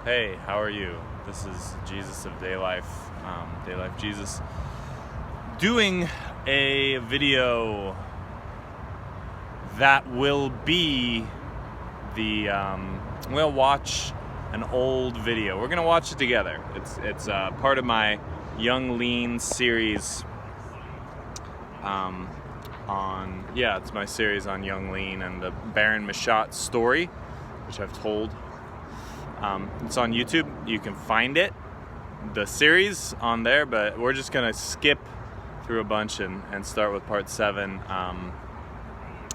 Hey, how are you? This is Jesus of Day Life Jesus, doing a video that will be we'll watch an old video. We're gonna watch it together. It's part of my Yung Lean series. It's my series on Yung Lean and the Baron Machat story, which I've told. It's on YouTube. You can find it, the series, on there, but we're just gonna skip through a bunch and start with part 7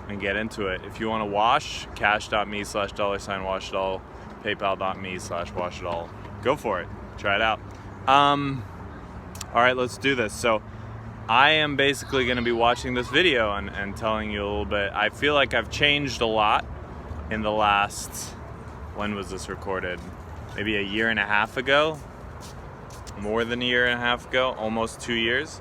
and get into it. If you want to wash, cash.me/$washitall, paypal.me/washitall. Go for it. Try it out. Alright, let's do this. So I am basically going to be watching this video and telling you a little bit. I feel like I've changed a lot in the last, when was this recorded? Maybe a year and a half ago? More than a year and a half ago, almost 2 years.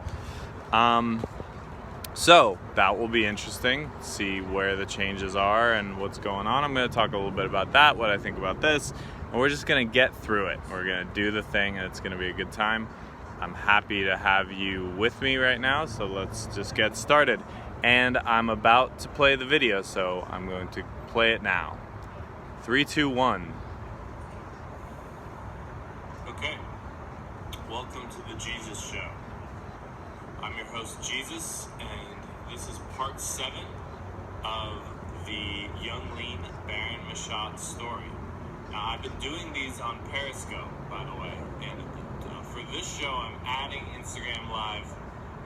So that will be interesting, see where the changes are and what's going on. I'm going to talk a little bit about that, what I think about this, and we're just going to get through it. We're going to do the thing and it's going to be a good time. I'm happy to have you with me right now, so let's just get started. And I'm about to play the video, so I'm going to play it now. 3, 2, 1. Okay, welcome to the Jesus Show. I'm your host, Jesus, and this is part 7 of the Yung Lean Barron Machat story. Now, I've been doing these on Periscope, by the way, and for this show, I'm adding Instagram Live.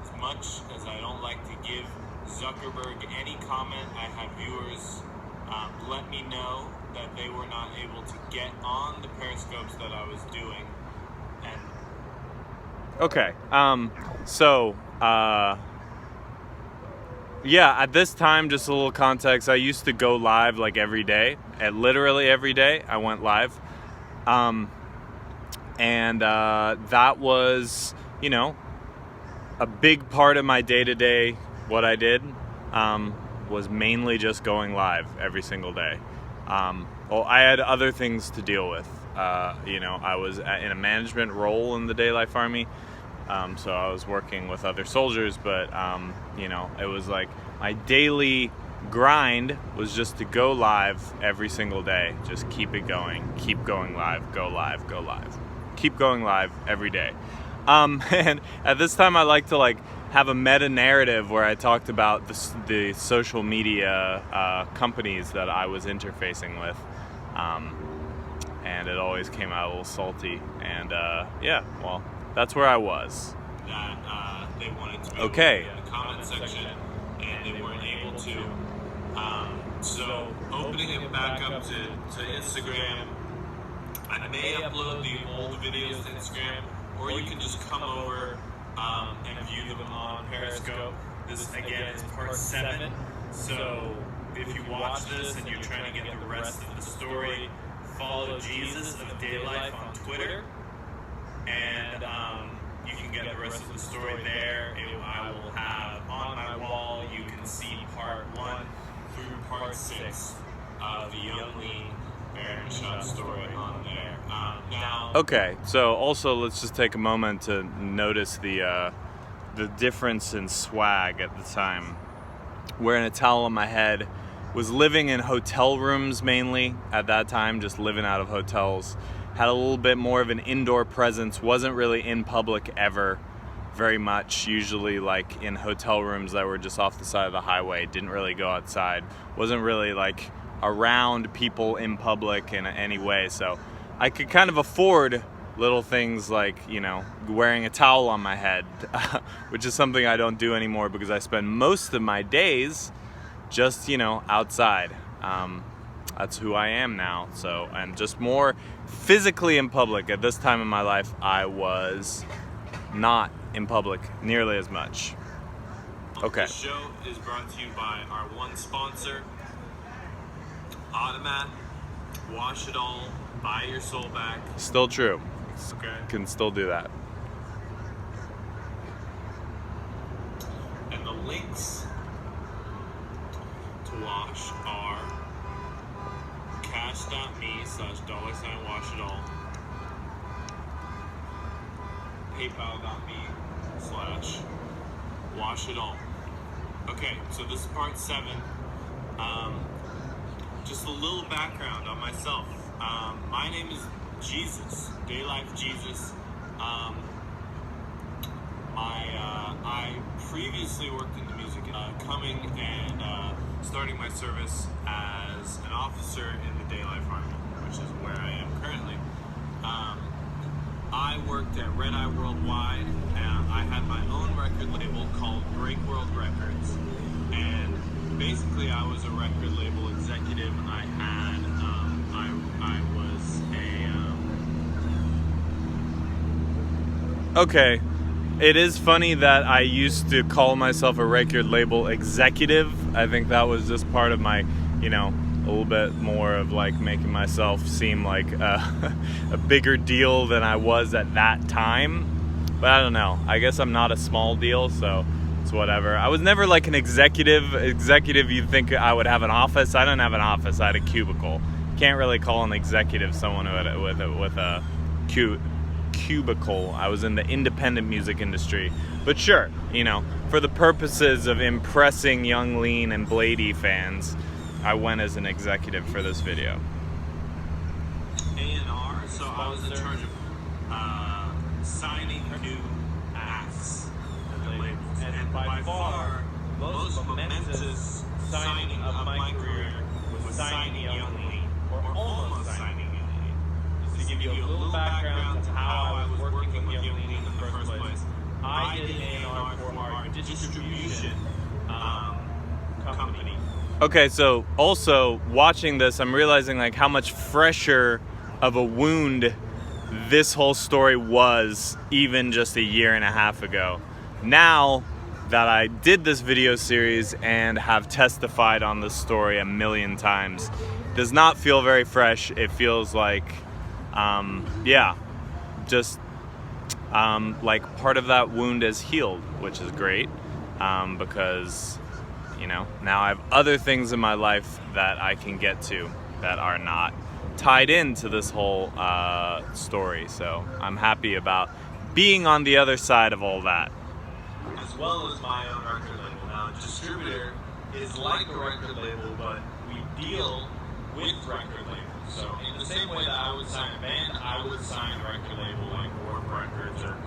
As much as I don't like to give Zuckerberg any comment, I had viewers let me know that they were not able to get on the Periscopes that I was doing. And okay, at this time, just a little context, I used to go live like every day, literally every day I went live. That was, a big part of my day-to-day. What I did was mainly just going live every single day. I had other things to deal with. I was in a management role in the Day Life Army, so I was working with other soldiers, but, it was like my daily grind was just to go live every single day. Just keep it going, keep going live, go live, go live. Keep going live every day. And at this time I like to have a meta narrative where I talked about the social media companies that I was interfacing with, and it always came out a little salty, and that's where I was. That they wanted to be in the comment section and they weren't able to. So opening it back up to Instagram, I may upload the old videos to Instagram, or you can just come over and view them on Periscope. This, again, is part 7. So if you watch this and you're trying to get the rest of the story, follow Jesus of Day Life on Twitter, and you can get the rest of the story there. I will have on my wall, you can see part 1 through part 6 of the Yung Lean Barron Machat story on there. Okay, so also let's just take a moment to notice the difference in swag at the time. Wearing a towel on my head, was living in hotel rooms mainly at that time, just living out of hotels. Had a little bit more of an indoor presence, wasn't really in public ever very much, usually in hotel rooms that were just off the side of the highway, didn't really go outside, wasn't really around people in public in any way, so I could kind of afford little things wearing a towel on my head, which is something I don't do anymore because I spend most of my days just, outside. That's who I am now, so I'm just more physically in public. At this time in my life, I was not in public nearly as much. Okay. This show is brought to you by our one sponsor, Automat. Wash it all, buy your soul back. Still true. Okay. Can still do that. And the links to wash are cash cash.me/$washitall. PayPal.me/washitall. Okay, so this is part 7. Just a little background on myself. My name is Jesus, Day Life Jesus. I previously worked in the music, coming and starting my service as an officer in the Day Life Army, which is where I am currently. I worked at Red Eye Worldwide, and I had my own record label called Break World Records. And basically, I was a record label executive. I was a. Okay, it is funny that I used to call myself a record label executive. I think that was just part of my, a little bit more of like making myself seem like a bigger deal than I was at that time. But I don't know. I guess I'm not a small deal, so it's whatever. I was never like an executive. You'd think I would have an office. I don't have an office. I had a cubicle. Can't really call an executive someone with a cubicle. I was in the independent music industry. But sure, for the purposes of impressing Yung Lean and Blady fans, I went as an executive for this video. A&R, so I was in charge of signing new acts at the labels. And by far, most momentous signing of my career was signing Yung Lean, or almost signing Yung Lean. Just to give you a little background to how I was working with Yung Lean in the first place, I did A&R for our distribution company. Okay, so also watching this, I'm realizing like how much fresher of a wound this whole story was even just a year and a half ago. Now that I did this video series and have testified on this story a million times, it does not feel very fresh. It feels like, like part of that wound is healed, which is great, because now I have other things in my life that I can get to that are not tied into this whole story. So I'm happy about being on the other side of all that. As well as my own record label. Now, a distributor is like a record label, but we deal with record labels. So in the same way that I would sign a band, I would sign a record label like Warp Records or,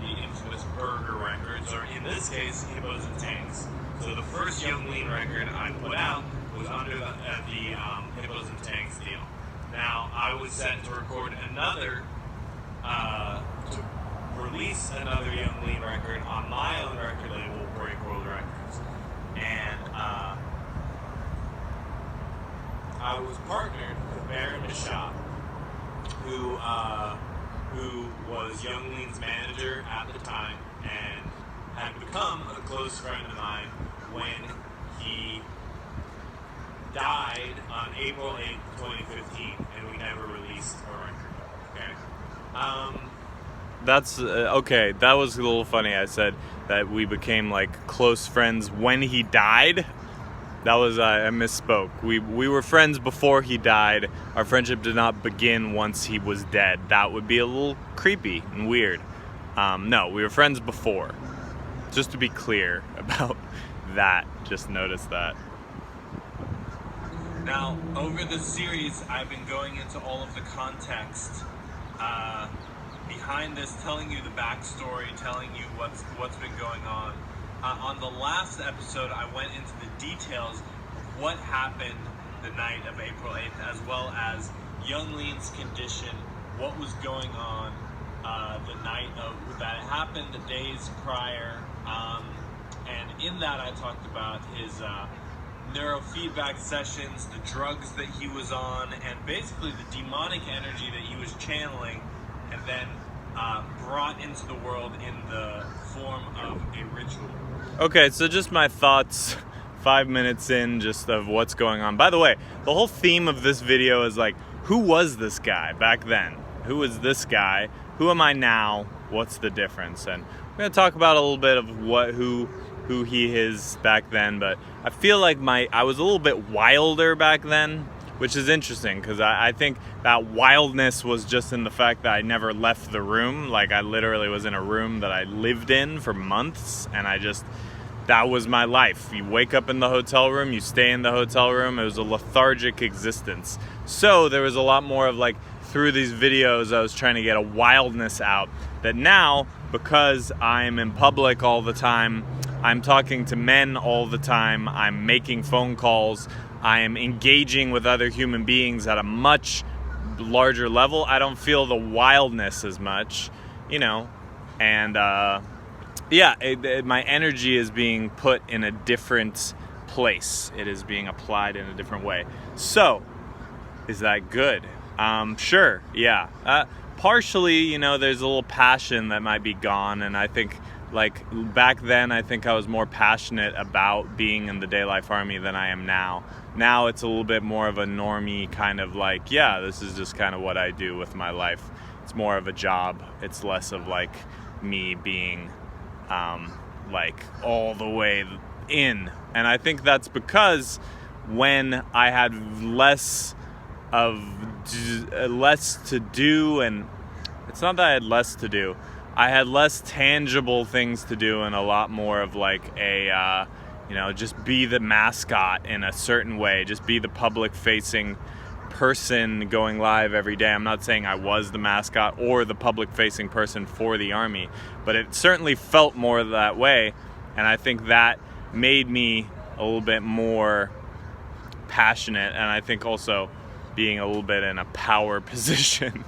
the infamous Burger Records, or in this case, Hippos and Tanks. So the first Yung Lean record I put out was under the Hippos and Tanks deal. Now, I was set to record to release another Yung Lean record on my own record label, Break World Records. And I was partnered with Baron Machat, who was Yung Lean's manager at the time and had become a close friend of mine when he died on April 8th, 2015, and we never released a record. Okay? That's okay. That was a little funny. I said that we became like close friends when he died. That was I misspoke. We were friends before he died. Our friendship did not begin once he was dead. That would be a little creepy and weird. No, we were friends before. Just to be clear about that. Just notice that. Now, over this series, I've been going into all of the context behind this, telling you the backstory, telling you what's been going on. On the last episode, I went into the details of what happened the night of April 8th, as well as Yung Lean's condition, what was going on the night of that happened, the days prior, and in that I talked about his neurofeedback sessions, the drugs that he was on, and basically the demonic energy that he was channeling, and then brought into the world in the form of a ritual. Okay, so just my thoughts 5 minutes in just of what's going on. By the way, the whole theme of this video is like, who was this guy back then? Who was this guy? Who am I now? What's the difference? And we're going to talk about a little bit of who he is back then, but I feel like I was a little bit wilder back then. which is interesting because I think that wildness was just in the fact that I never left the room. Like, I literally was in a room that I lived in for months, and that was my life. You wake up in the hotel room, you stay in the hotel room. It was a lethargic existence. So there was a lot more of, like, through these videos, I was trying to get a wildness out that now, because I'm in public all the time, I'm talking to men all the time, I'm making phone calls, I am engaging with other human beings at a much larger level. I don't feel the wildness as much, and my energy is being put in a different place. It is being applied in a different way. So, is that good? Sure, yeah. Partially, there's a little passion that might be gone, and I think, like, back then, I think I was more passionate about being in the Day Life Army than I am now. Now it's a little bit more of a normie kind of, like, yeah, this is just kind of what I do with my life. It's more of a job. It's less of, like, me being, like, all the way in. And I think that's because when I had less to do, and it's not that I had less to do, I had less tangible things to do and a lot more of, like, a just be the mascot in a certain way, just be the public facing person going live every day. I'm not saying I was the mascot or the public facing person for the Army, but it certainly felt more that way, and I think that made me a little bit more passionate, and I think also being a little bit in a power position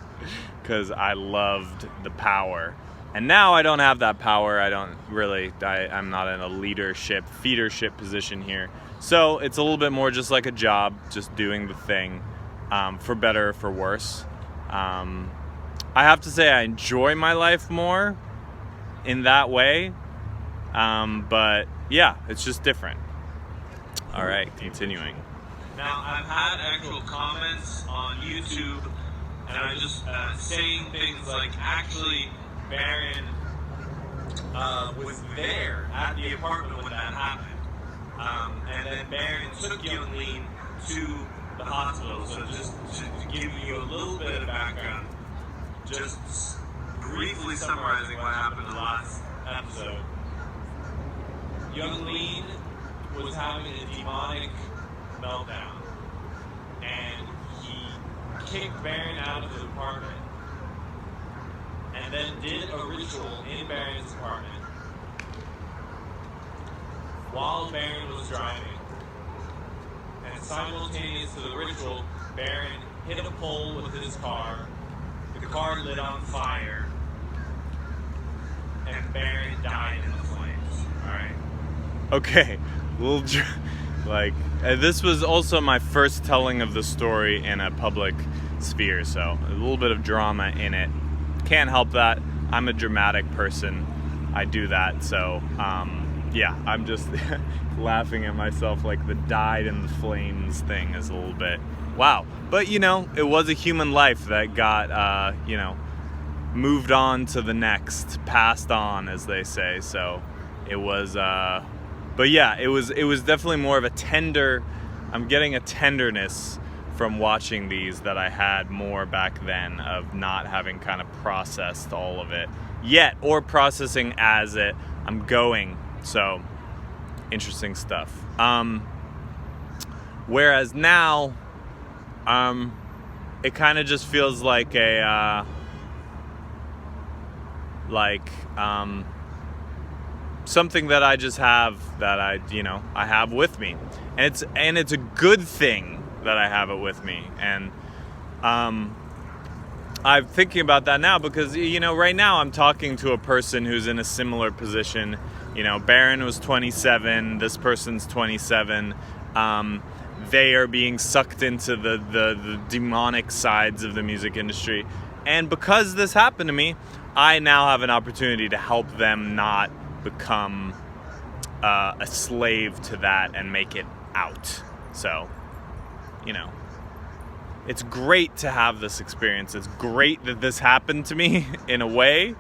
because I loved the power. And now I don't have that power. I'm not in a feedership position here. So it's a little bit more just like a job, just doing the thing, for better or for worse. I have to say I enjoy my life more in that way. But yeah, it's just different. All right, continuing. Now, I've had actual comments on YouTube, and I'm just saying things like, actually, Baron was there at the apartment when that happened. And then Baron took Yung Lean to the hospital. So just to give you a little bit of background, just briefly summarizing what happened in the last episode. Yung Lean was having a demonic meltdown, and he kicked Baron out of his apartment, and then did a ritual in Baron's apartment while Baron was driving. And simultaneous to the ritual, Baron hit a pole with his car, the car lit on fire, and Baron died in the flames. Alright? Okay, this was also my first telling of the story in a public sphere, so a little bit of drama in it. Can't help that. I'm a dramatic person. I do that, so yeah, I'm just laughing at myself, like the died in the flames thing is a little bit wow. But it was a human life that got moved on to the next, passed on, as they say. So it was but yeah, it was definitely more of a tender. I'm getting a tenderness from watching these that I had more back then, of not having kind of processed all of it yet, or processing as I'm going. So interesting stuff. Whereas now, it kind of just feels like something that I just have, that I have with me, and it's a good thing that I have it with me. And I'm thinking about that now because right now I'm talking to a person who's in a similar position. Baron was 27, this person's 27. They are being sucked into the demonic sides of the music industry, and because this happened to me, I now have an opportunity to help them not become a slave to that and make it out. So it's great to have this experience. It's great that this happened to me in a way,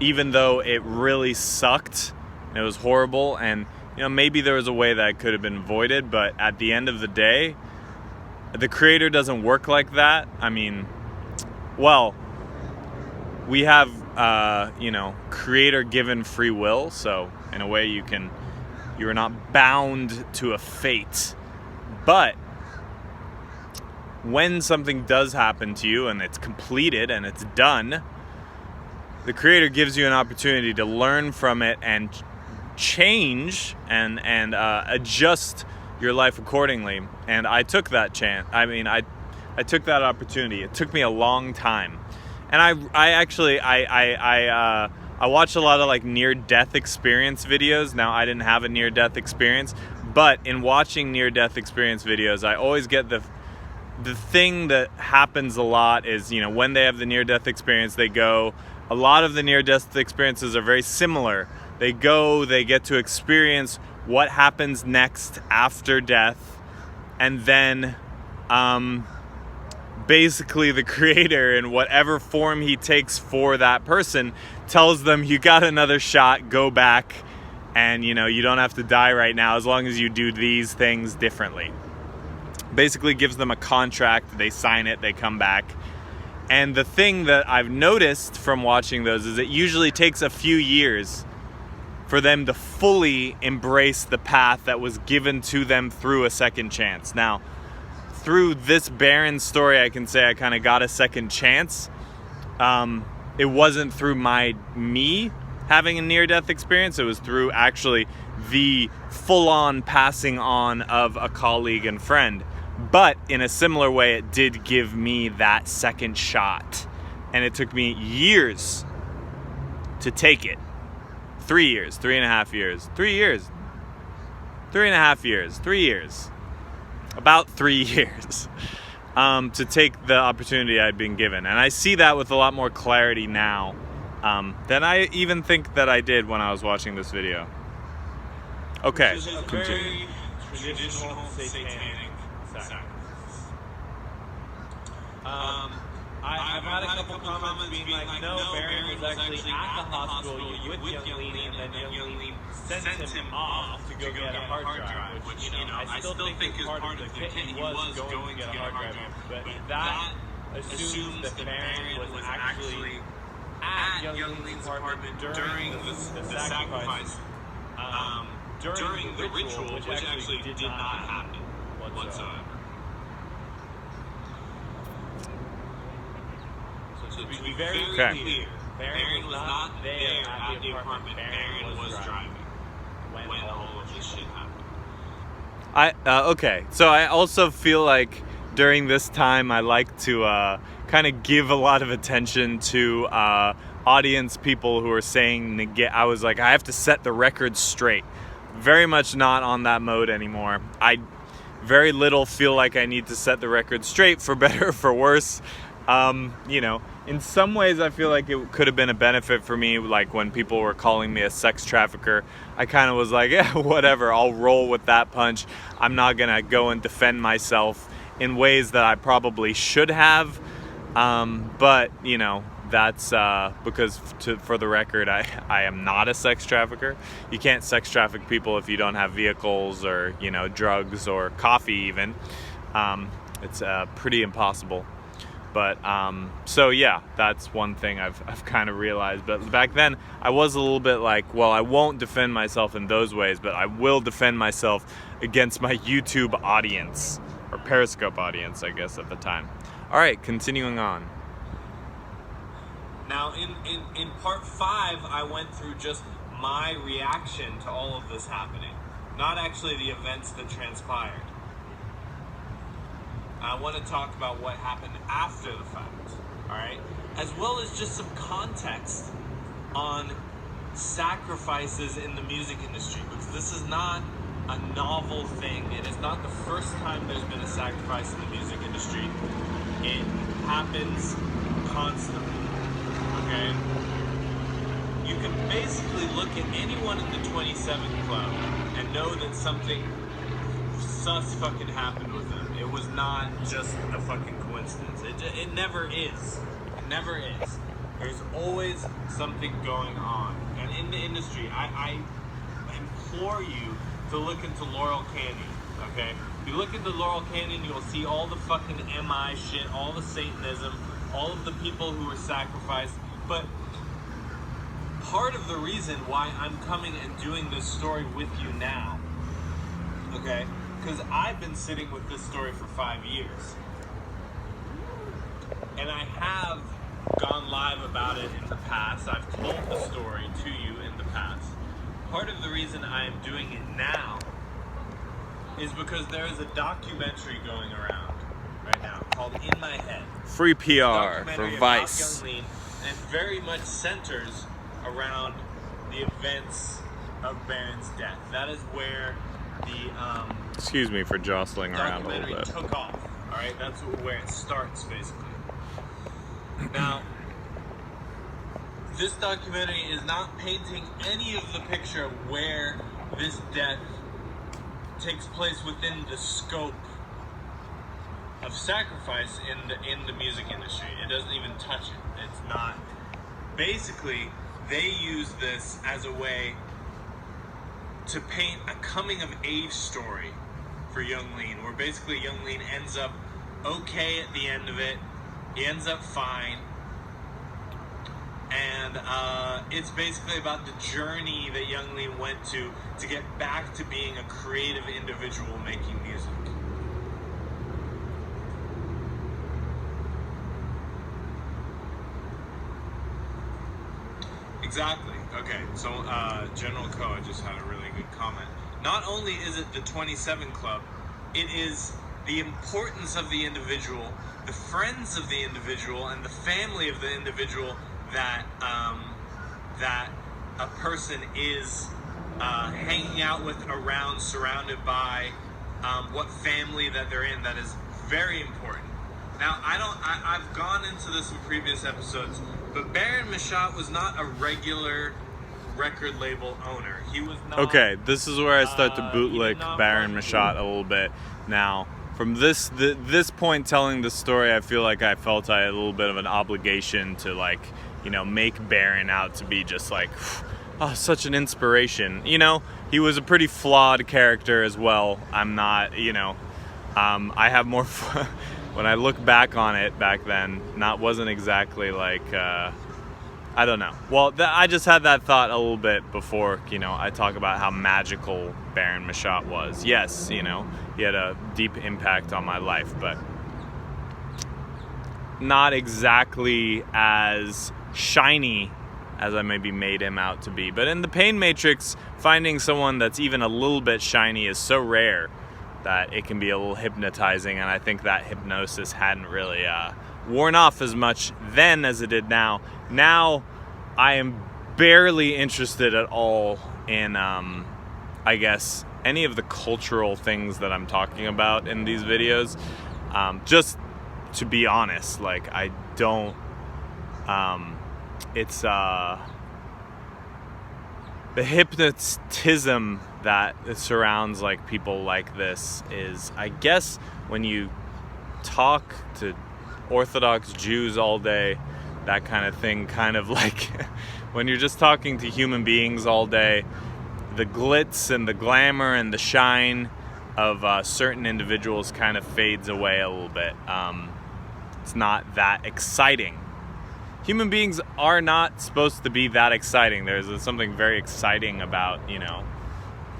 even though it really sucked and it was horrible, and maybe there was a way that could have been avoided, but at the end of the day, the creator doesn't work like that. I mean, well, we have, creator-given free will, so in a way you're not bound to a fate. But when something does happen to you and it's completed and it's done, the creator gives you an opportunity to learn from it and change and adjust your life accordingly. And I took that chance. I mean, I took that opportunity. It took me a long time. And I watched a lot of like near-death experience videos. Now, I didn't have a near-death experience, but in watching near-death experience videos, I always get the thing that happens a lot is, when they have the near-death experience, a lot of the near-death experiences are very similar. They get to experience what happens next after death, and then basically the creator, in whatever form he takes for that person, tells them, you got another shot, go back, and you don't have to die right now as long as you do these things differently. Basically gives them a contract, they sign it, they come back. And the thing that I've noticed from watching those is it usually takes a few years for them to fully embrace the path that was given to them through a second chance. Now, through this Baron story, I can say I kind of got a second chance. It wasn't through me having a near-death experience. It was through actually the full-on passing on of a colleague and friend. But in a similar way, it did give me that second shot. And it took me years to take it. 3 years, 3.5 years, 3 years, 3.5 years, 3 years. About 3 years to take the opportunity I'd been given. And I see that with a lot more clarity now than I even think that I did when I was watching this video. Okay, Which is a continue. very traditional satanic sacrifice. I've had a couple comments being like, no, Baron was actually at the hospital with Yung Lean, and then Yung Lean sent him off to go get a hard drive, which, I still think is part of the kit. He was going to get a hard drive, but that assumes that Baron was actually at Yung Lean's apartment during the sacrifice, during the ritual, which actually did not happen whatsoever. So to be very clear, Baron was not there at the apartment. Baron was driving when all of this shit happened. Okay, so I also feel like during this time I like to kind of give a lot of attention to audience people who are saying, I was like, I have to set the record straight. Very much not on that mode anymore. I very little feel like I need to set the record straight, for better or for worse. In some ways I feel like it could have been a benefit for me, like when people were calling me a sex trafficker. I kind of was like, yeah, whatever, I'll roll with that punch. I'm not gonna go and defend myself in ways that I probably should have, but that's because for the record, I am not a sex trafficker. You can't sex traffic people if you don't have vehicles or drugs or coffee even. It's pretty impossible. But so yeah, that's one thing I've kind of realized. But back then I was a little bit like, well, I won't defend myself in those ways, but I will defend myself against my YouTube audience, or Periscope audience, I guess, at the time. All right, continuing on. Now, in part 5, I went through just my reaction to all of this happening, not actually the events that transpired. I want to talk about what happened after the fact, all right? As well as just some context on sacrifices in the music industry, because this is not a novel thing. It is not the first time there's been a sacrifice in the music industry. It happens constantly, okay? You can basically look at anyone in the 27th Club and know that something sus fucking happened with them. It was not just a fucking coincidence. It never is. It never is. There's always something going on. And in the industry, I implore you to look into Laurel Canyon. okay? If you look at the Laurel Canyon, you'll see all the fucking MI shit, all the Satanism, all of the people who were sacrificed. But part of the reason why I'm coming and doing this story with you now, okay? Because I've been sitting with this story for 5 years. And I have gone live about it in the past. I've told the story to you in the past. Part of the reason I am doing it now is because there is a documentary going around right now called In My Head. Free PR for Vice. Young Lean, and very much centers around the events of Baron's death. That is where the Excuse me for jostling around a little documentary bit. took off. All right, that's where it starts, basically. Now, this documentary is not painting any of the picture of where this death takes place within the scope of sacrifice in the music industry. It doesn't even touch it. It's not. Basically, they use this as a way to paint a coming-of-age story for Yung Lean, where basically Yung Lean ends up okay at the end of it. He ends up fine. And it's basically about the journey that Yung Lean went to get back to being a creative individual making music. Exactly. Okay, so General Koa just had a really good comment. Not only is it the 27 Club, it is the importance of the individual, the friends of the individual, and the family of the individual that that a person is hanging out with, around, surrounded by, what family that they're in. That is very important. Now, I've gone into this in previous episodes, but Baron Machat was not a regular record label owner. He was not. Okay, this is where I start to bootlick Baron Machat a little bit. Now, from this point telling the story, I feel like I felt I had a little bit of an obligation to, like, you know, make Baron out to be just like, oh, such an inspiration. You know, he was a pretty flawed character as well. I'm not, you know, I have more fun. When I look back on it back then, wasn't exactly like, I don't know. Well, I just had that thought a little bit before, you know, I talk about how magical Baron Machat was. Yes, you know, he had a deep impact on my life, but not exactly as shiny as I maybe made him out to be. But in the Pain Matrix, finding someone that's even a little bit shiny is so rare that it can be a little hypnotizing, and I think that hypnosis hadn't really worn off as much then as it did now. Now, I am barely interested at all in, I guess, any of the cultural things that I'm talking about in these videos. Just to be honest, like, I don't, it's, the hypnotism that surrounds, like, people like this is, I guess, when you talk to Orthodox Jews all day, that kind of thing, kind of like when you're just talking to human beings all day, the glitz and the glamour and the shine of certain individuals kind of fades away a little bit. It's not that exciting. Human beings are not supposed to be that exciting. There's something very exciting about, you know,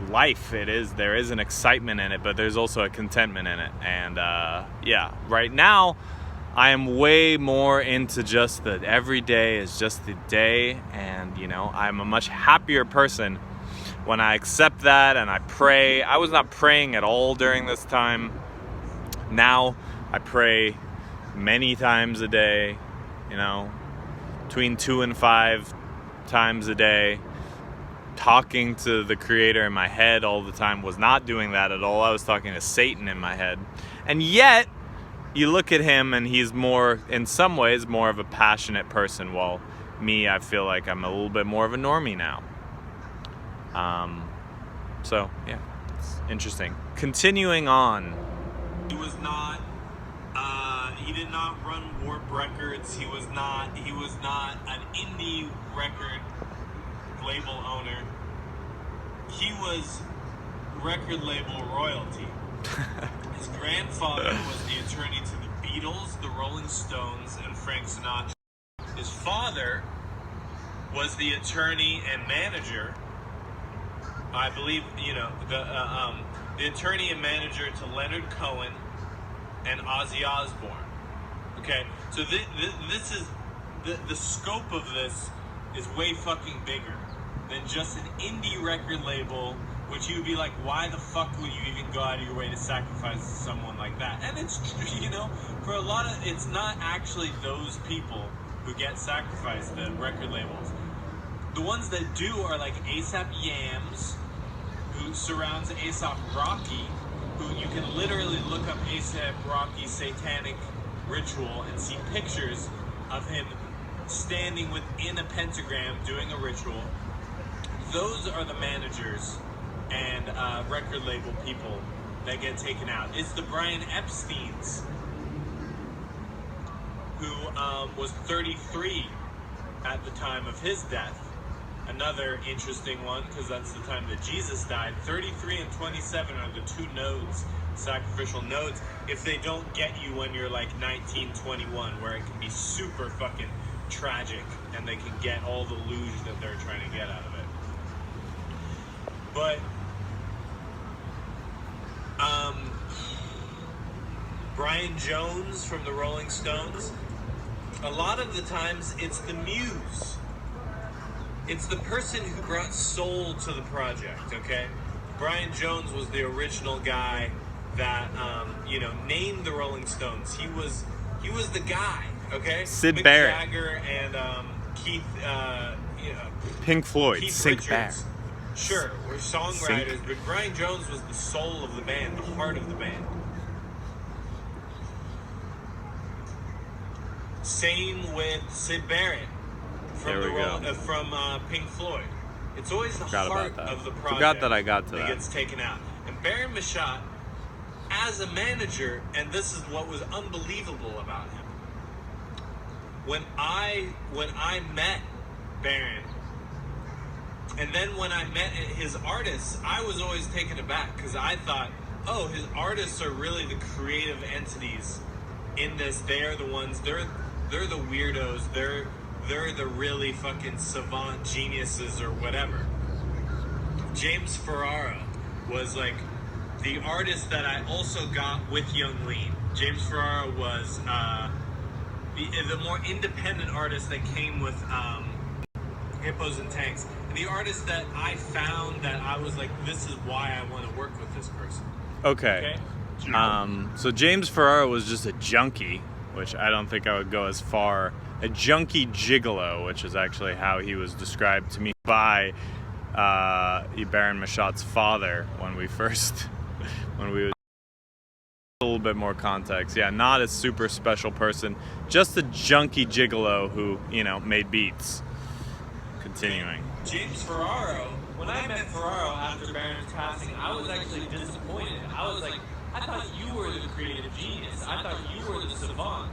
life. There is an excitement in it, but there's also a contentment in it. And yeah, right now I am way more into just the every day is just the day, and, you know, I'm a much happier person when I accept that and I pray. I was not praying at all during this time. Now I pray many times a day, you know, between 2 and 5 times a day. Talking to the Creator in my head all the time. Was not doing that at all. I was talking to Satan in my head. And yet, you look at him and he's more, in some ways, more of a passionate person, while me, I feel like I'm a little bit more of a normie now. So, yeah, it's interesting. Continuing on. He was not, he did not run Warp Records. He was not an indie record label owner. He was record label royalty. His grandfather was the attorney to the Beatles, the Rolling Stones, and Frank Sinatra. His father was the attorney and manager, I believe, you know, the attorney and manager to Leonard Cohen and Ozzy Osbourne. Okay, so this is the scope of this is way fucking bigger than just an indie record label, which you would be like, why the fuck would you even go out of your way to sacrifice someone like that? And it's true, you know, for a lot of, it's not actually those people who get sacrificed, the record labels. The ones that do are like A$AP Yams, who surrounds A$AP Rocky, who you can literally look up A$AP Rocky's satanic ritual and see pictures of him standing within a pentagram doing a ritual. Those are the managers and record label people that get taken out. It's the Brian Epsteins, who was 33 at the time of his death. Another interesting one, because that's the time that Jesus died. 33 and 27 are the two nodes, sacrificial nodes, if they don't get you when you're like 19, 21, where it can be super fucking tragic and they can get all the luge that they're trying to get out of it. But Brian Jones from the Rolling Stones, a lot of the times it's the muse. It's the person who brought soul to the project, okay? Brian Jones was the original guy that, you know, named the Rolling Stones. He was the guy, okay? Sid Mick Barrett. Jagger and Keith, you know, Pink Floyd, Keith Sink Back. Richards. Sure, we're songwriters, but Brian Jones was the soul of the band, the heart of the band. Same with Sid Barrett from Pink Floyd. It's always the heart of the project. Forgot that I got to that. Gets taken out. And Baron Machat, as a manager, and this is what was unbelievable about him. When I met Baron, and then when I met his artists, I was always taken aback because I thought, oh, his artists are really the creative entities in this. They are the ones. They're the weirdos. They're the really fucking savant geniuses or whatever. James Ferraro was like the artist that I also got with Yung Lean. James Ferraro was the more independent artist that came with Hippos and Tanks. And the artist that I found that I was like, this is why I want to work with this person. Okay. So James Ferraro was just a junkie, which I don't think I would go as far. A junkie gigolo, which is actually how he was described to me by Baron Machat's father when we a little bit more context. Yeah, not a super special person, just a junkie gigolo who, you know, made beats. Continuing. James Ferraro, when I met Ferraro after Baron's passing, I was actually disappointed. I was like, I thought you were the creative genius. I thought you were the savant.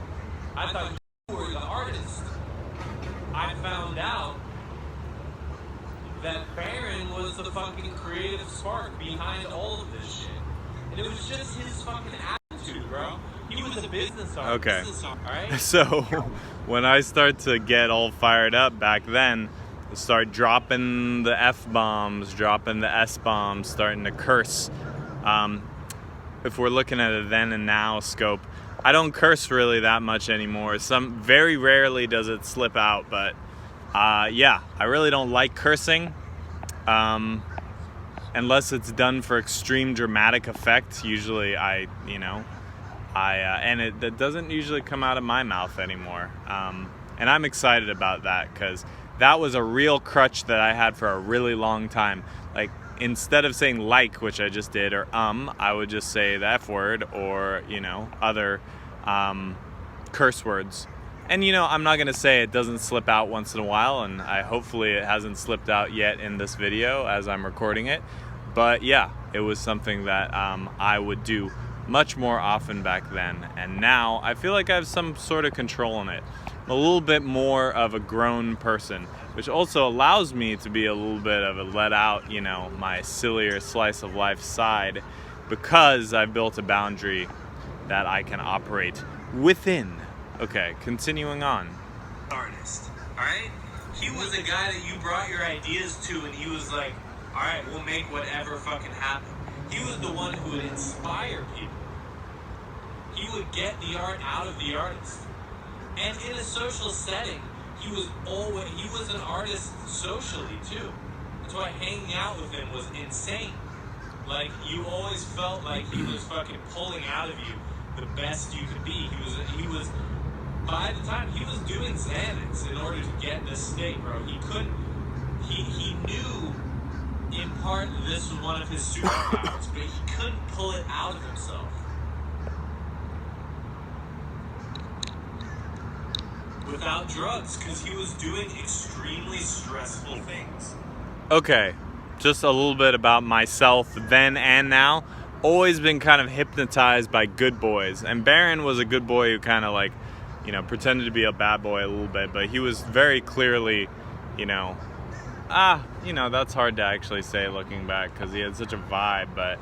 I thought you were the artist. I found out that Baron was the fucking creative spark behind all of this shit. And it was just his fucking attitude, bro. He was a business artist. Okay. Alright? So, when I start to get all fired up back then, start dropping the F-bombs, dropping the S-bombs, starting to curse. If we're looking at a then and now scope, I don't curse really that much anymore. Very rarely does it slip out, but yeah, I really don't like cursing. Unless it's done for extreme dramatic effect. Usually and it doesn't usually come out of my mouth anymore. And I'm excited about that because that was a real crutch that I had for a really long time. Like, instead of saying like, which I just did, or I would just say the F word or, you know, other curse words. And, you know, I'm not going to say it doesn't slip out once in a while, and hopefully it hasn't slipped out yet in this video as I'm recording it. But yeah, it was something that I would do much more often back then. And now I feel like I have some sort of control on it. I'm a little bit more of a grown person, which also allows me to be a little bit of a let out, you know, my sillier slice of life side. because I've built a boundary that I can operate within. Okay, continuing on. Artist, alright? He was a guy that you brought your ideas to, and he was like, alright, we'll make whatever fucking happen. He was the one who would inspire people. He would get the art out of the artist. And in a social setting, he was an artist socially too. That's why hanging out with him was insane. Like, you always felt like he was fucking pulling out of you the best you could be. He was by the time he was doing Xanax in order to get this state, bro, he knew in part this was one of his superpowers, but he couldn't pull it out of himself. Without drugs, because he was doing extremely stressful things. Okay, just a little bit about myself then and now. Always been kind of hypnotized by good boys. And Baron was a good boy who kind of like, you know, pretended to be a bad boy a little bit, but he was very clearly, you know, that's hard to actually say looking back because he had such a vibe. But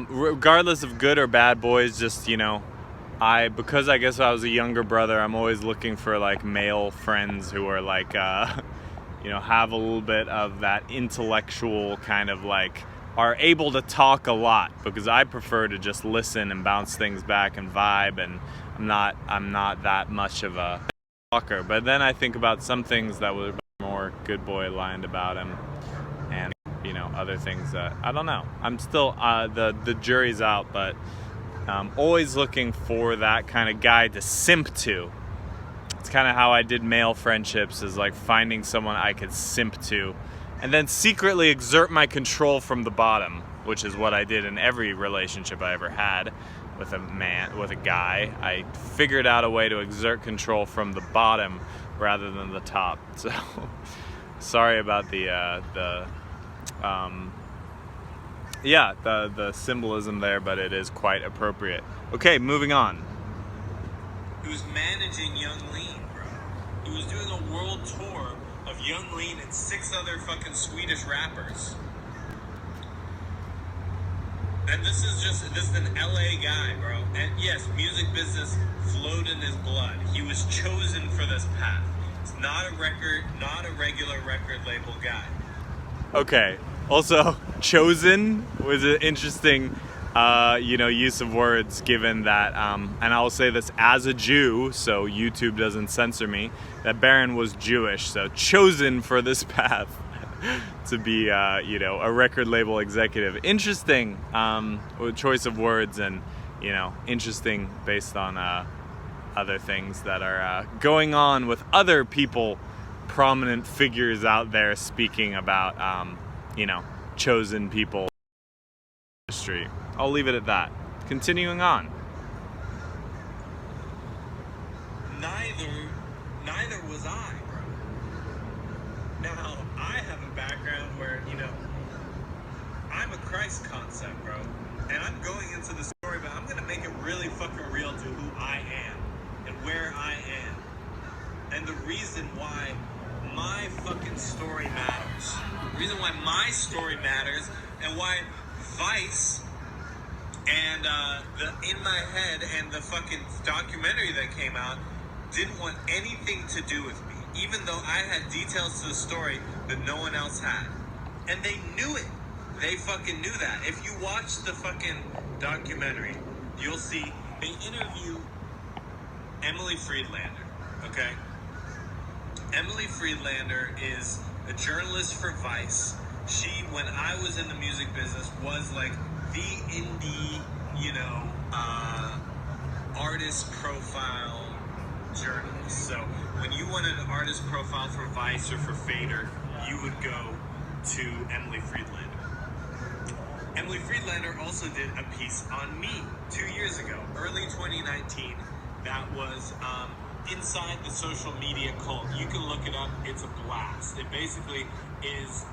regardless of good or bad boys, just, you know, because I guess I was a younger brother, I'm always looking for like male friends who are like, you know, have a little bit of that intellectual kind of like, are able to talk a lot, because I prefer to just listen and bounce things back and vibe, and I'm not that much of a talker. But then I think about some things that were more good boy lined about him, and, you know, other things that, I don't know. I'm still, the jury's out, but always looking for that kind of guy to simp to. It's kind of how I did male friendships, is like finding someone I could simp to and then secretly exert my control from the bottom, which is what I did in every relationship I ever had with a guy. I figured out a way to exert control from the bottom rather than the top. So sorry about the symbolism there, but it is quite appropriate. Okay, moving on. He was managing Yung Lean, bro. He was doing a world tour of Yung Lean and 6 other fucking Swedish rappers. And this is an LA guy, bro. And yes, music business flowed in his blood. He was chosen for this path. It's not a regular record label guy. Okay. Also, chosen was an interesting, use of words, given that, and I'll say this as a Jew, so YouTube doesn't censor me, that Baron was Jewish, so chosen for this path to be, a record label executive. Interesting choice of words, and, interesting based on other things that are going on with other people, prominent figures out there speaking about, chosen people industry. I'll leave it at that. Continuing on. Neither was I, bro. Now, I have a background where, I'm a Christ concept, bro. And I'm going into the story, but I'm gonna make it really fucking real to who I am and where I am. And the reason why my fucking story matters. The reason why my story matters, and why Vice and the In My Head and the fucking documentary that came out didn't want anything to do with me, even though I had details to the story that no one else had. And they knew it. They fucking knew that. If you watch the fucking documentary, you'll see they interview Emily Friedlander, okay? Emily Friedlander is a journalist for Vice. She, when I was in the music business, was like the indie, artist profile journalist. So when you wanted an artist profile for Vice or for Fader, you would go to Emily Friedlander. Emily Friedlander also did a piece on me 2 years ago, early 2019, that was inside the social media cult. You can look it up. It's a blast. It basically is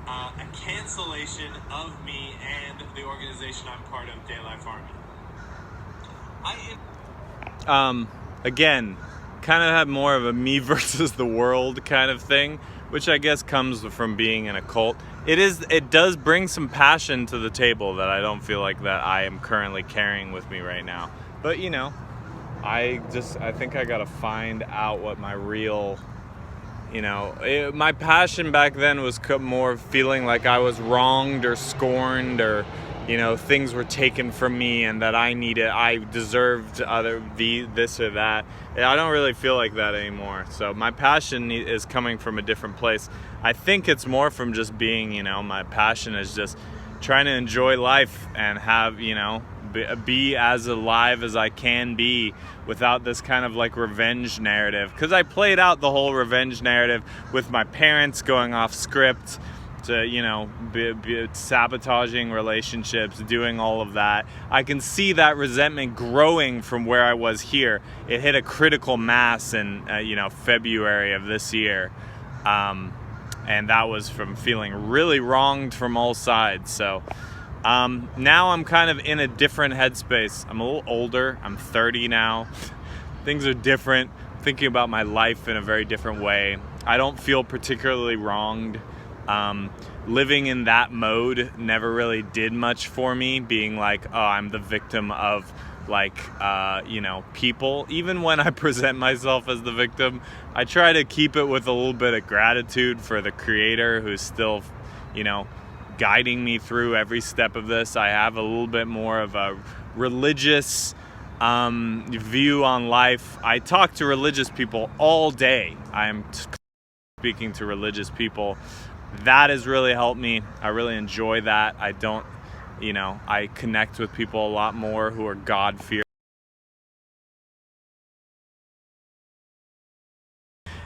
a cancellation of me and the organization I'm part of, Day Life Army. Again, kind of had more of a me versus the world kind of thing, which I guess comes from being in a cult. It does bring some passion to the table that I don't feel like that I am currently carrying with me right now. But you know, I think I gotta find out what my real, you know, my passion back then was more feeling like I was wronged or scorned, or, you know, things were taken from me and that I deserved this or that. I don't really feel like that anymore. So my passion is coming from a different place. I think it's more from just being, you know, my passion is just trying to enjoy life and have, you know, be as alive as I can be without this kind of like revenge narrative. Because I played out the whole revenge narrative with my parents going off script, to, you know, be sabotaging relationships, doing all of that. I can see that resentment growing from where I was here. It hit a critical mass in, you know, February of this year. And that was from feeling really wronged from all sides. So now I'm kind of in a different headspace. I'm a little older. I'm 30 now. Things are different. Thinking about my life in a very different way. I don't feel particularly wronged. Living in that mode never really did much for me, being like, oh, I'm the victim of, like, you know, people. Even when I present myself as the victim, I try to keep it with a little bit of gratitude for the creator who's still, you know, guiding me through every step of this. I have a little bit more of a religious view on life. I talk to religious people all day. I am speaking to religious people. That has really helped me. I really enjoy that. I don't, you know, I connect with people a lot more who are God-fearing.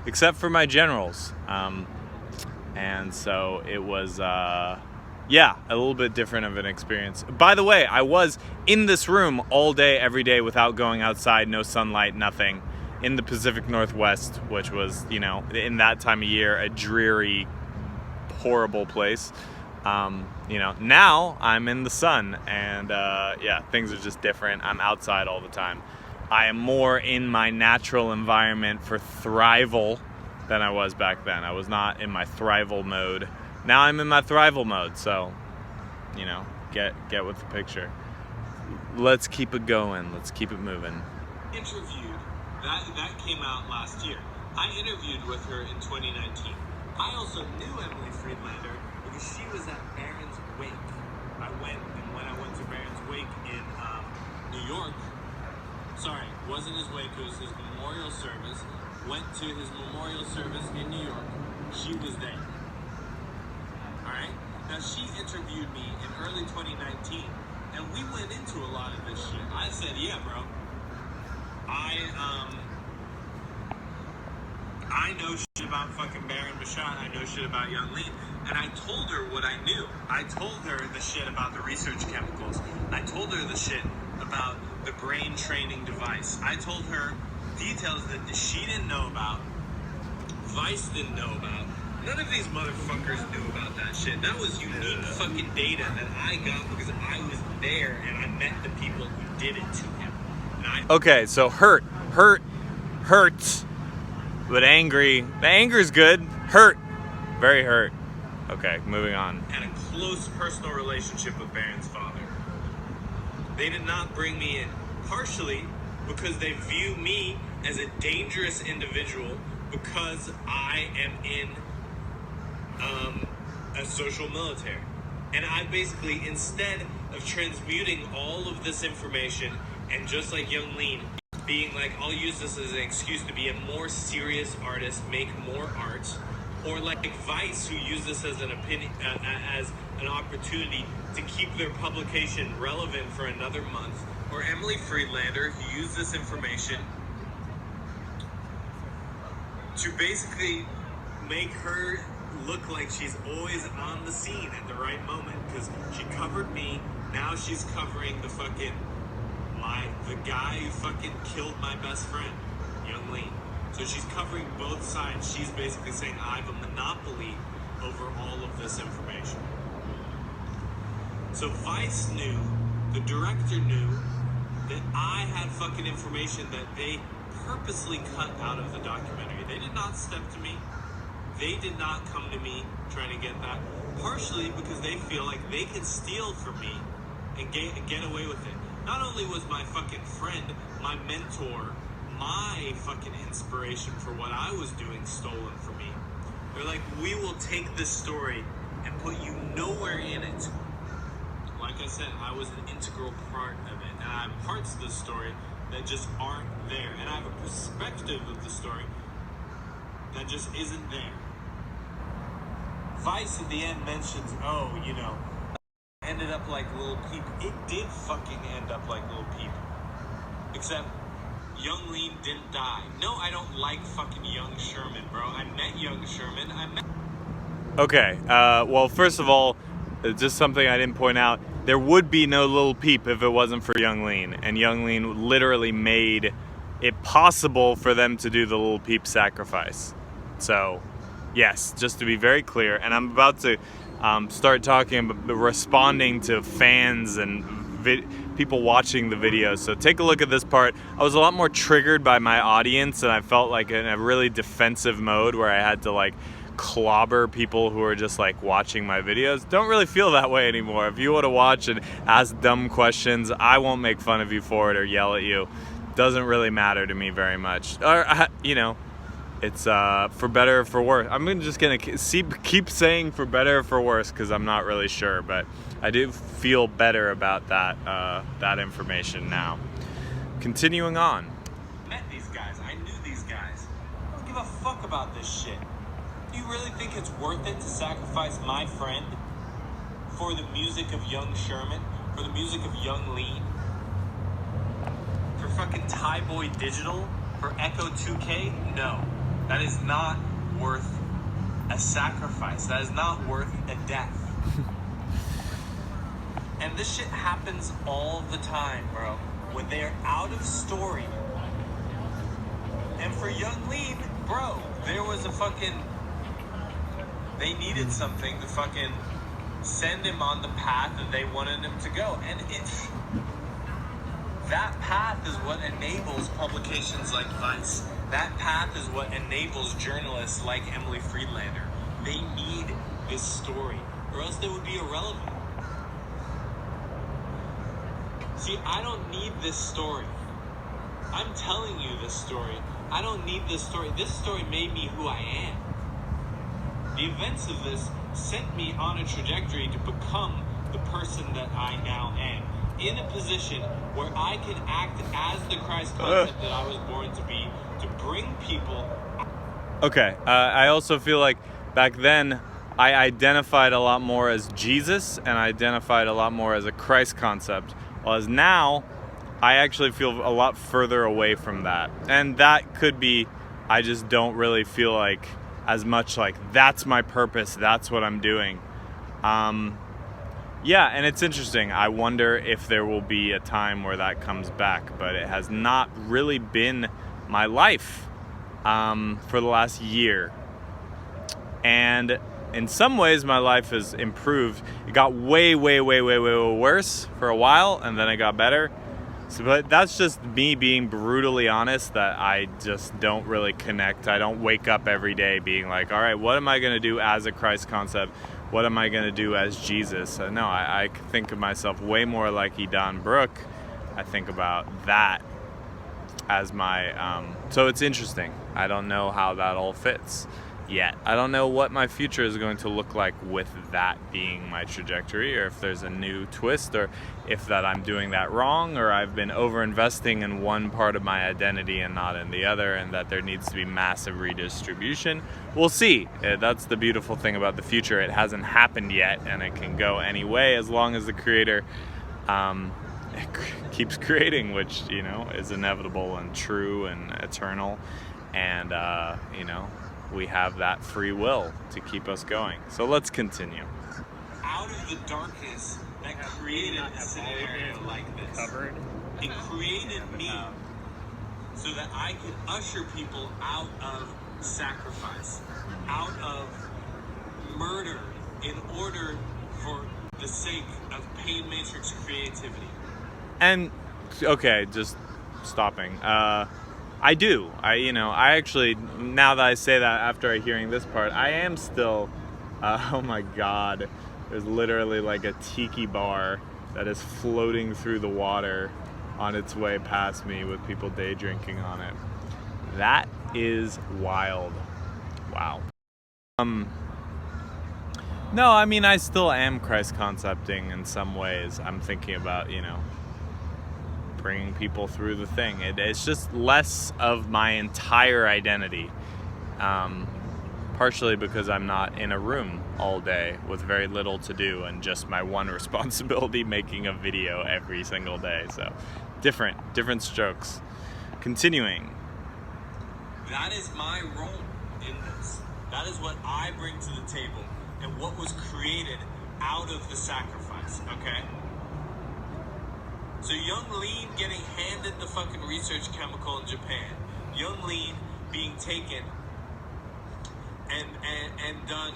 Except for my generals. And so it was, yeah, a little bit different of an experience. By the way, I was in this room all day, every day, without going outside, no sunlight, nothing, in the Pacific Northwest, which was, you know, in that time of year, a dreary, horrible place. You know, now I'm in the sun, and yeah, things are just different. I'm outside all the time. I am more in my natural environment for thrival than I was back then. I was not in my thrival mode. Now I'm in my thrival mode, so, you know, get with the picture. Let's keep it going. Let's keep it moving. Interviewed. That came out last year. I interviewed with her in 2019. I also knew Emily Friedlander because she was at Baron's wake. I went, and when I went to Baron's wake in New York, sorry, it wasn't his wake, it was his memorial service. Went to his memorial service in New York. She was there. Alright? Now, she interviewed me in early 2019, and we went into a lot of this shit. I said, yeah, bro. I know shit about fucking Baron Machat. I know shit about Yung Lean. And I told her what I knew. I told her the shit about the research chemicals. I told her the shit about the brain training device. I told her details that she didn't know about, Vice didn't know about. None of these motherfuckers knew about that shit. That was unique fucking data that I got because I was there and I met the people who did it to him. Okay, so hurts, but angry. The anger's good. Hurt, very hurt. Okay, moving on. Had a close personal relationship with Baron's father. They did not bring me in, partially because they view me as a dangerous individual because I am in a social military. And I basically, instead of transmuting all of this information and just like Yung Lean, being like, I'll use this as an excuse to be a more serious artist, make more art, or like Vice, who use this as an opinion, as an opportunity to keep their publication relevant for another month, or Emily Friedlander, who used this information to basically make her look like she's always on the scene at the right moment, because she covered me, now she's covering the fucking the guy who fucking killed my best friend, Yung Lean. So she's covering both sides. She's basically saying I have a monopoly over all of this information. So Vice knew, the director knew, that I had fucking information that they purposely cut out of the documentary. They did not step to me. They did not come to me trying to get that. Partially because they feel like they can steal from me and get away with it. Not only was my fucking friend, my mentor, my fucking inspiration for what I was doing stolen from me. They're like, we will take this story and put you nowhere in it. Like I said, I was an integral part of it. And I have parts of the story that just aren't there. And I have a perspective of the story that just isn't there. Vice at the end mentions, oh, you know, ended up like Lil Peep. It did fucking end up like Lil Peep. Except Yung Lean didn't die. No, I don't like fucking Young Sherman, bro. I met Young Sherman. Okay, well, first of all, just something I didn't point out. There would be no Lil Peep if it wasn't for Yung Lean. And Yung Lean literally made it possible for them to do the Lil Peep sacrifice. So, yes, just to be very clear. And I'm about to start talking, responding to fans and people watching the video. So take a look at this part. I was a lot more triggered by my audience, and I felt like in a really defensive mode where I had to like clobber people who are just like watching my videos. Don't really feel that way anymore. If you want to watch and ask dumb questions, I won't make fun of you for it or yell at you. Doesn't really matter to me very much. Or, you know, it's for better or for worse. I'm just gonna keep saying for better or for worse because I'm not really sure, but I do feel better about that information now. Continuing on. I met these guys. I knew these guys. I don't give a fuck about this shit. Do you really think it's worth it to sacrifice my friend for the music of Young Sherman, for the music of Yung Lean, for fucking Thai Boy Digital, for Echo 2K? No. That is not worth a sacrifice. That is not worth a death. And this shit happens all the time, bro. When they're out of story. And for Yung Lean, bro, there was a fucking... They needed something to fucking send him on the path that they wanted him to go. And that path is what enables publications like Vice. That path is what enables journalists like Emily Friedlander. They need this story, or else they would be irrelevant. See, I don't need this story. I'm telling you this story. I don't need this story. This story made me who I am. The events of this sent me on a trajectory to become the person that I now am. In a position where I can act as the Christ concept that I was born to be, to bring people. Okay, I also feel like back then I identified a lot more as Jesus and I identified a lot more as a Christ concept, whereas now I actually feel a lot further away from that. And that could be, I just don't really feel like as much like that's my purpose, that's what I'm doing. Yeah, and it's interesting. I wonder if there will be a time where that comes back, but it has not really been my life for the last year. And in some ways, my life has improved. It got way worse for a while, and then it got better. So, but that's just me being brutally honest that I just don't really connect. I don't wake up every day being like, all right, what am I going to do as a Christ concept? What am I going to do as Jesus? No, I think of myself way more like Edan Brooke. I think about that as my... so it's interesting. I don't know how that all fits yet. I don't know what my future is going to look like with that being my trajectory, or if there's a new twist, or if that I'm doing that wrong, or I've been over-investing in one part of my identity and not in the other, and that there needs to be massive redistribution. We'll see. That's the beautiful thing about the future. It hasn't happened yet, and it can go any way as long as the creator keeps creating, which, you know, is inevitable and true and eternal, and, you know, we have that free will to keep us going. So let's continue. Out of the darkness that created a scenario like this, it created me so that I could usher people out of sacrifice, out of murder, in order for the sake of Pain Matrix creativity. And, okay, just stopping. I do. I actually, now that I say that after hearing this part, I am still, oh my God, there's literally like a tiki bar that is floating through the water on its way past me with people day drinking on it. That is wild. Wow. No, I mean, I still am Christ concepting in some ways. I'm thinking about, bringing people through the thing. It's just less of my entire identity. Partially because I'm not in a room all day with very little to do and just my one responsibility, making a video every single day. So different strokes. Continuing. That is my role in this. That is what I bring to the table and what was created out of the sacrifice, okay? So Yung Lean getting handed the fucking research chemical in Japan. Yung Lean being taken and done,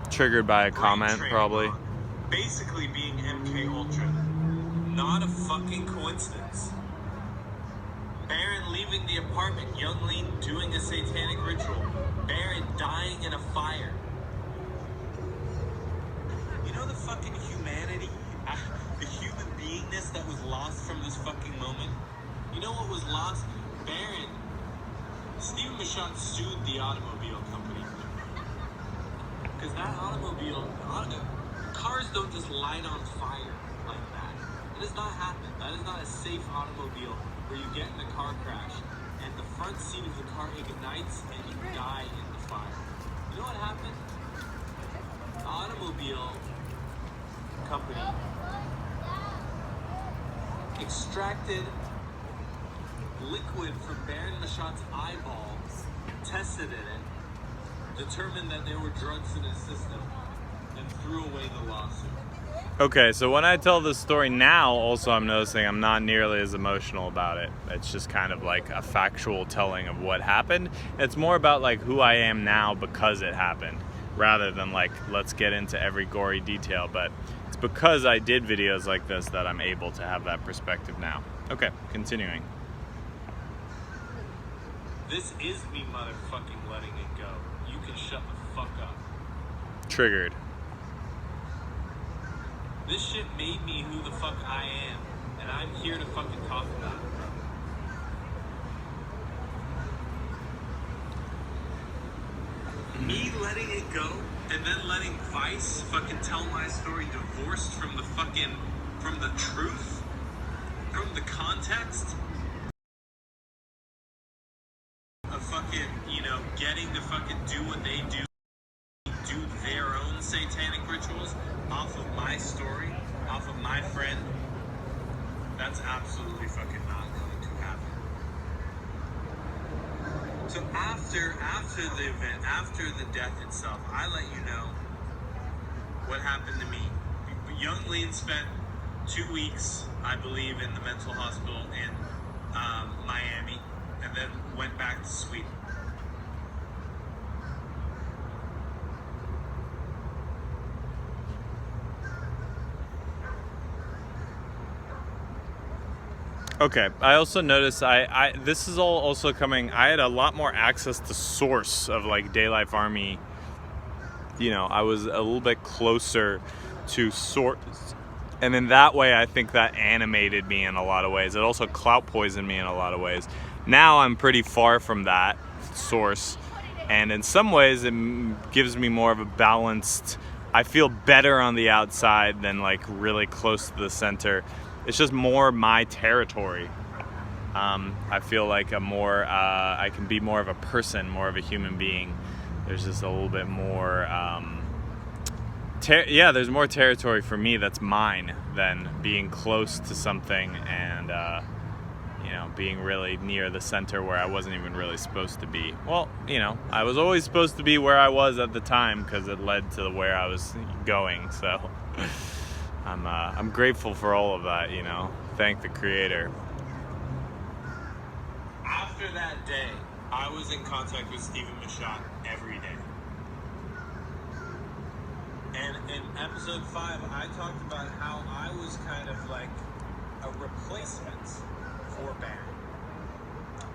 triggered by a comment, probably. Basically being MK Ultra. Not a fucking coincidence. Baron leaving the apartment, Yung Lean doing a satanic ritual, Baron dying in a fire. You know the fucking humanity, the human beingness that was lost from this fucking moment? You know what was lost? Baron, Baron Machat sued the automobile company. Because that automobile, cars don't just light on fire like that. It does not happen. That is not a safe automobile where you get in a car crash and the front seat of the car ignites and you die in the fire. You know what happened? The automobile company extracted liquid from Baron Machat's eyeballs, tested it, determined that there were drugs in his system, and threw away the lawsuit. Okay, so when I tell this story now, also I'm noticing I'm not nearly as emotional about it. It's just kind of like a factual telling of what happened. It's more about like who I am now because it happened, rather than like let's get into every gory detail. But it's because I did videos like this that I'm able to have that perspective now. Okay, continuing. This is me motherfucking letting it go. You can shut the fuck up. Triggered. This shit made me who the fuck I am, and I'm here to fucking talk about it, bro. Me letting it go, and then letting Vice fucking tell my story divorced from the truth, from the context of fucking, getting to fucking do what they do their own satanic rituals off of my story, off of my friend. That's absolutely fucking not going to happen. So after the event, after the death itself, I let you know what happened to me. Yung Lean spent 2 weeks, I believe, in the mental hospital in Miami, and then went back to Sweden. Okay, I also noticed this is all also coming, I had a lot more access to source of like Day Life Army. I was a little bit closer to source. And in that way, I think that animated me in a lot of ways. It also clout poisoned me in a lot of ways. Now I'm pretty far from that source. And in some ways, it gives me more of a balanced, I feel better on the outside than like really close to the center. It's just more my territory. I feel like I can be more of a person, more of a human being. There's just a little bit more, there's more territory for me that's mine than being close to something and, being really near the center where I wasn't even really supposed to be. Well, I was always supposed to be where I was at the time because it led to where I was going, so... I'm grateful for all of that, Thank the Creator. After that day, I was in contact with Stephen Machat every day. And in episode 5, I talked about how I was kind of like a replacement for Baron.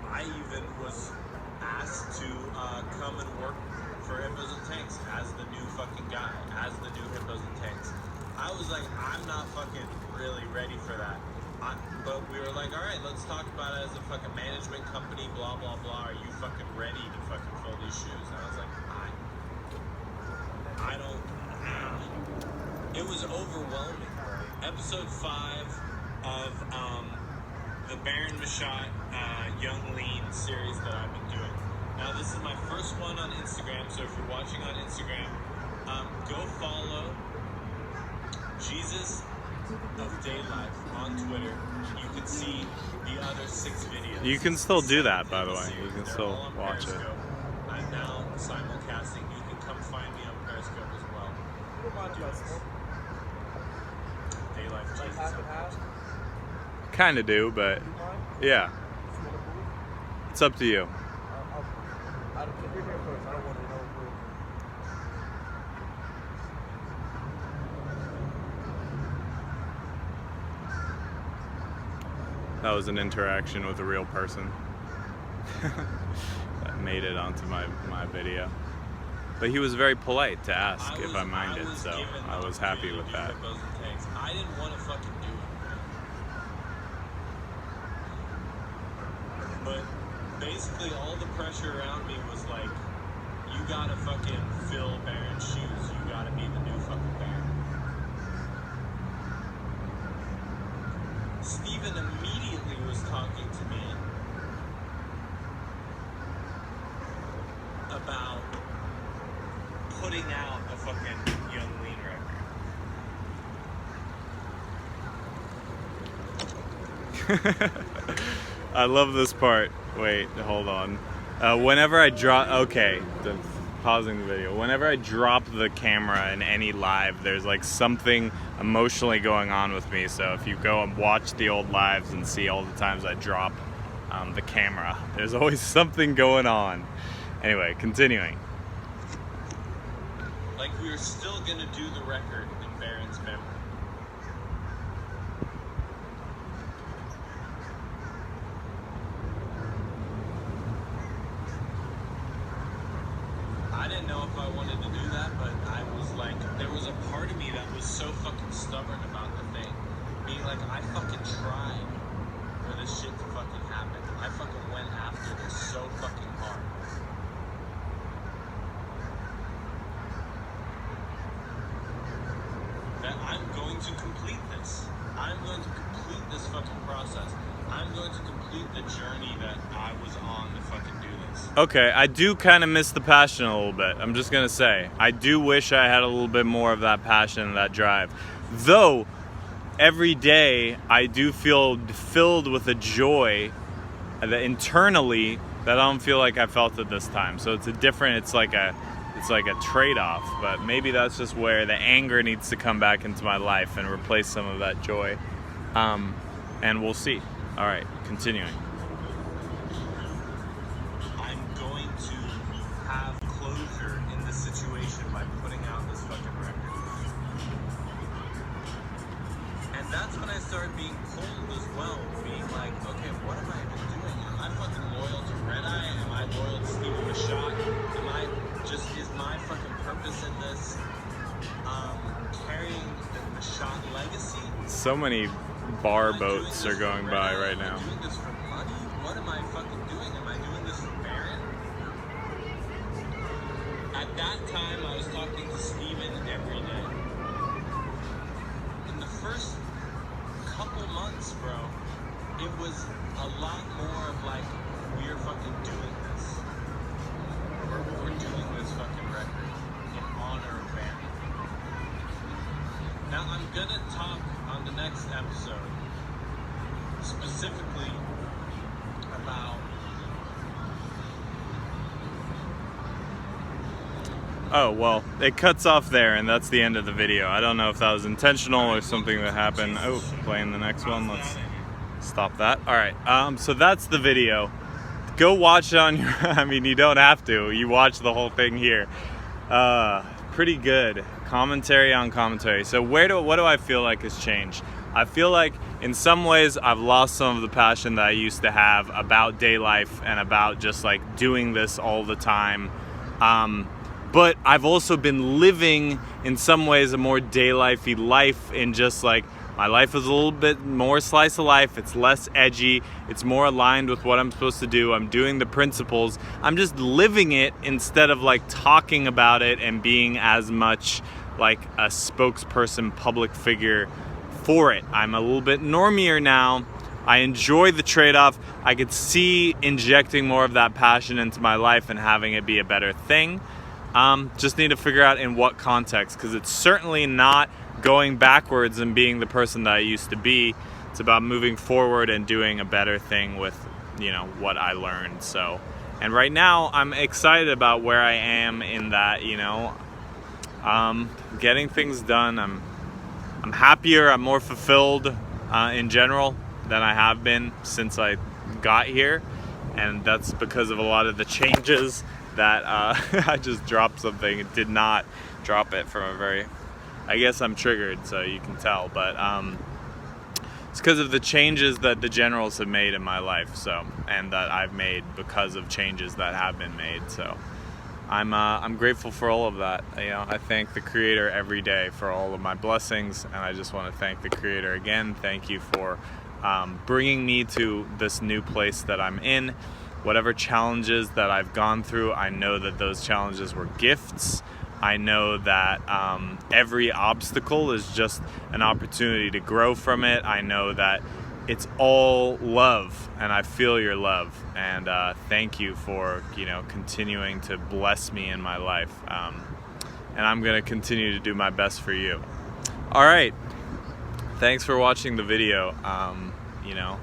I even was asked to come and work for Hippos and Tanks as the new fucking guy, as the new Hippos and Tanks. I was like, I'm not fucking really ready for that. But we were like, all right, let's talk about it as a fucking management company, blah, blah, blah. Are you fucking ready to fucking fill these shoes? And I was like, I don't. It was overwhelming. Episode 5 of the Baron Machat Yung Lean series that I've been doing. Now, this is my first one on Instagram, so if you're watching on Instagram, go follow Jesus of Daylife on Twitter. You can see the other 6 videos. You can still do that, by the way. You can still watch it. I'm now simulcasting. You can come find me on Periscope as well. Daylife Jesus. Kind of do, but yeah. It's up to you. That was an interaction with a real person that made it onto my video. But he was very polite to ask if I minded, so I was happy with that. I didn't want to fucking do it. But basically all the pressure around me was like, you gotta fucking fill Baron's shoes. You gotta be the new fucking Baron. Steven immediately was talking to me about putting out a fucking Yung Lean record. I love this part. Wait, hold on. Whenever I drop, pausing the video. Whenever I drop the camera in any live, there's like something emotionally going on with me. So if you go and watch the old lives and see all the times I drop the camera, there's always something going on. Anyway, continuing. Like we were still gonna do the record in Baron's memory. I didn't know if I wanted to do that, but I was like, there was a part of me that was so fucking stubborn about the thing. Being like, I fucking tried for this shit to fucking happen. I fucking went after this so fucking hard. That I'm going to complete this. I'm going to complete this fucking process. I'm going to complete the journey that I was on to fucking do this. Okay, I do kind of miss the passion a little bit. I'm just gonna say, I do wish I had a little bit more of that passion and that drive. Though, every day I do feel filled with a joy that internally that I don't feel like I felt it this time. So it's like a trade-off, but maybe that's just where the anger needs to come back into my life and replace some of that joy. And we'll see. All right, continuing. I'm going to have closure in this situation by putting out this fucking record. And that's when I started being pulled as well, being like, okay, what am I even doing? Am I fucking loyal to Red Eye? Am I loyal to Steven Machat? Is my fucking purpose in this carrying the Machat legacy? So many bar boats are going by right now. Am I doing this for money? What am I fucking doing? Am I doing this for Baron? At that time, I was talking to Steven every day. In the first couple months, bro, it was a lot more of like, we're fucking doing this. We're doing this fucking record in honor of Baron. Now, I'm gonna talk on the next episode specifically about Oh, well, it cuts off there, and that's the end of the video. I don't know if that was intentional or something that happened. Oh, playing the next one. Let's stop that. All right, so that's the video. Go watch it on your, I mean, you don't have to. You watch the whole thing here. pretty good. Commentary on commentary. So what do I feel like has changed? I feel like in some ways I've lost some of the passion that I used to have about day life and about just like doing this all the time. But I've also been living in some ways a more day lifey life, in just like my life is a little bit more slice of life. It's less edgy. It's more aligned with what I'm supposed to do. I'm doing the principles. I'm just living it instead of like talking about it and being as much like a spokesperson, public figure for it. I'm a little bit normier now. I enjoy the trade-off. I could see injecting more of that passion into my life and having it be a better thing. Just need to figure out in what context, because it's certainly not going backwards and being the person that I used to be. It's about moving forward and doing a better thing with, you know, what I learned. So, and right now I'm excited about where I am in that, you know, getting things done. I'm happier, I'm more fulfilled in general than I have been since I got here, and that's because of a lot of the changes that I just dropped something. It did not drop it from a very, I guess I'm triggered, so you can tell, but it's because of the changes that the generals have made in my life, so, and that I've made because of changes that have been made. So I'm grateful for all of that. You know, I thank the Creator every day for all of my blessings, and I just want to thank the Creator again. Thank you for bringing me to this new place that I'm in. Whatever challenges that I've gone through, I know that those challenges were gifts. I know that every obstacle is just an opportunity to grow from it. I know that it's all love, and I feel your love, and thank you for, you know, continuing to bless me in my life, and I'm gonna continue to do my best for you. All right, thanks for watching the video. You know,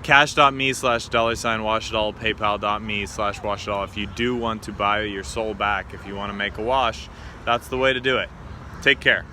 cash.me/$washitall, paypal.me/washitall. If you do want to buy your soul back, if you want to make a wash, that's the way to do it. Take care.